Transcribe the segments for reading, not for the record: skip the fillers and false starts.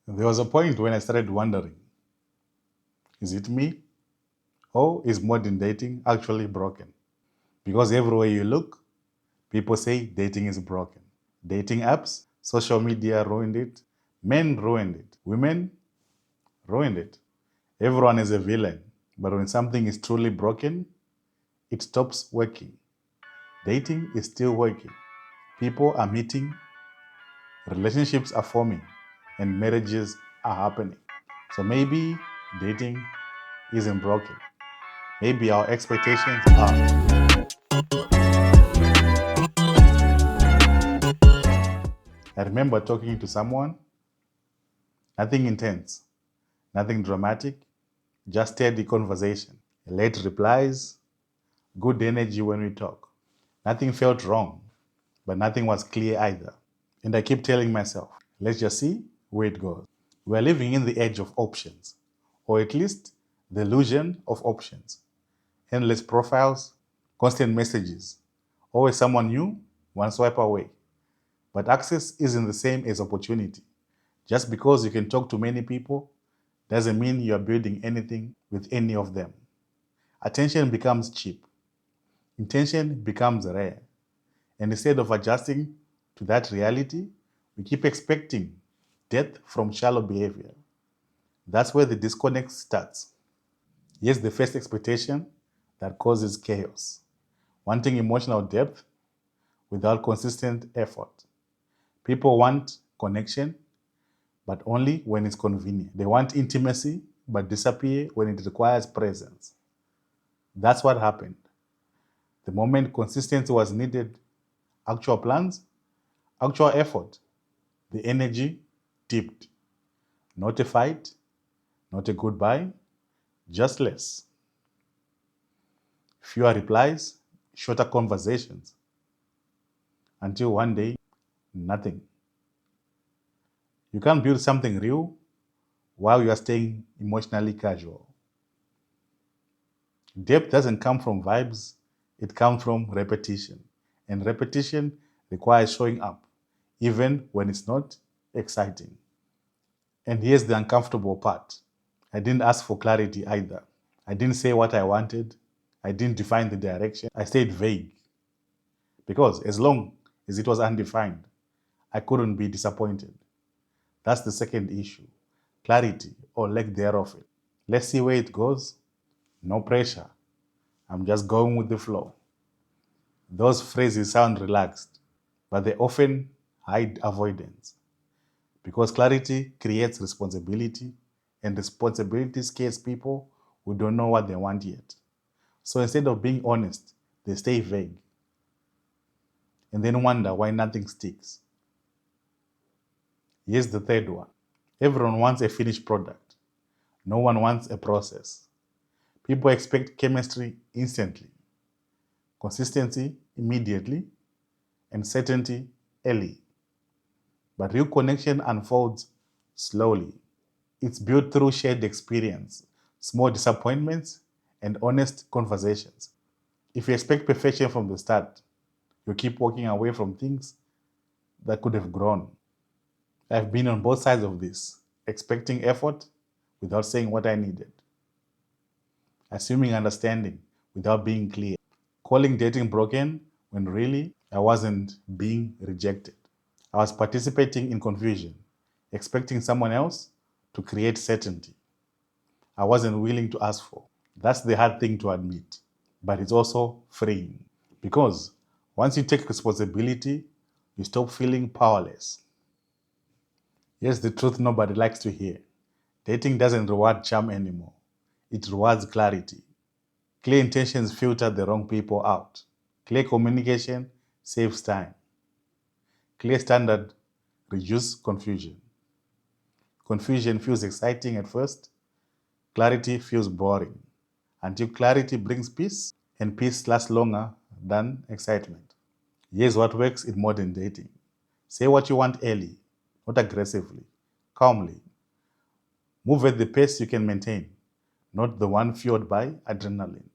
There was a point when I started wondering, is it me? Or is modern dating actually broken? Because everywhere you look, people say dating is broken. Dating apps, social media ruined it, men ruined it, women ruined it. Everyone is a villain. But when something is truly broken, it stops working. Dating is still working. People are meeting, relationships are forming, and marriages are happening. So maybe dating isn't broken. Maybe our expectations are. I remember talking to someone, nothing intense, nothing dramatic, just steady conversation. Late replies, good energy when we talk. Nothing felt wrong, but nothing was clear either. And I keep telling myself, let's just see where it goes. We're living in the edge of options, or at least the illusion of options. Endless profiles, constant messages, always someone new, one swipe away. But access isn't the same as opportunity. Just because you can talk to many people doesn't mean you're building anything with any of them. Attention becomes cheap, intention becomes rare. And instead of adjusting to that reality, we keep expecting depth from shallow behavior. That's where the disconnect starts. Here's the first expectation that causes chaos: wanting emotional depth without consistent effort. People want connection, but only when it's convenient. They want intimacy, but disappear when it requires presence. That's what happened. The moment consistency was needed, actual plans, actual effort, the energy dipped. Not a fight, not a goodbye, just less. Fewer replies, shorter conversations, until one day, nothing. You can't build something real while you are staying emotionally casual. Depth doesn't come from vibes, it comes from repetition. And repetition requires showing up, even when it's not exciting. And here's the uncomfortable part: I didn't ask for clarity either. I didn't say what I wanted. I didn't define the direction. I stayed vague. Because as long as it was undefined, I couldn't be disappointed. That's the second issue: clarity or lack thereof. Let's see where it goes. No pressure. I'm just going with the flow. Those phrases sound relaxed, but they often hide avoidance because clarity creates responsibility, and responsibility scares people who don't know what they want yet. So instead of being honest, they stay vague and then wonder why nothing sticks. Here's the third one: everyone wants a finished product, no one wants a process. People expect chemistry instantly, consistency immediately, and certainty early. But real connection unfolds slowly. It's built through shared experience, small disappointments, and honest conversations. If you expect perfection from the start, you keep walking away from things that could have grown. I've been on both sides of this, expecting effort without saying what I needed, assuming understanding without being clear, calling dating broken when really I wasn't being rejected. I was participating in confusion, expecting someone else to create certainty I wasn't willing to ask for. That's the hard thing to admit, but it's also freeing because once you take responsibility, you stop feeling powerless. Here's the truth nobody likes to hear: dating doesn't reward charm anymore, it rewards clarity. Clear intentions filter the wrong people out. Clear communication saves time. Clear standard reduces confusion. Confusion feels exciting at first, clarity feels boring. Until clarity brings peace, and peace lasts longer than excitement. Here's what works in modern dating: say what you want early, not aggressively, calmly. Move at the pace you can maintain, not the one fueled by adrenaline.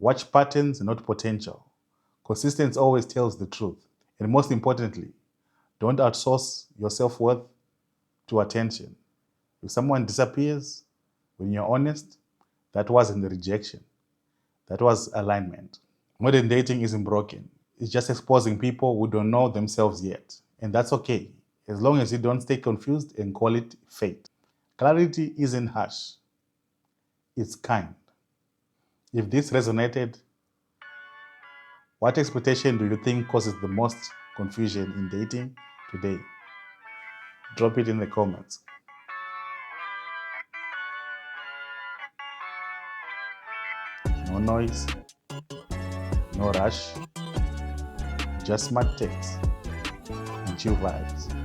Watch patterns, not potential. Consistency always tells the truth. And most importantly, don't outsource your self worth to attention. If someone disappears when you're honest, that wasn't the rejection. That was alignment. Modern dating isn't broken. It's just exposing people who don't know themselves yet. And that's okay, as long as you don't stay confused and call it fate. Clarity isn't harsh, it's kind. If this resonated, what expectation do you think causes the most confusion in dating today? Drop it in the comments. No noise, no rush, just smart text and chill vibes.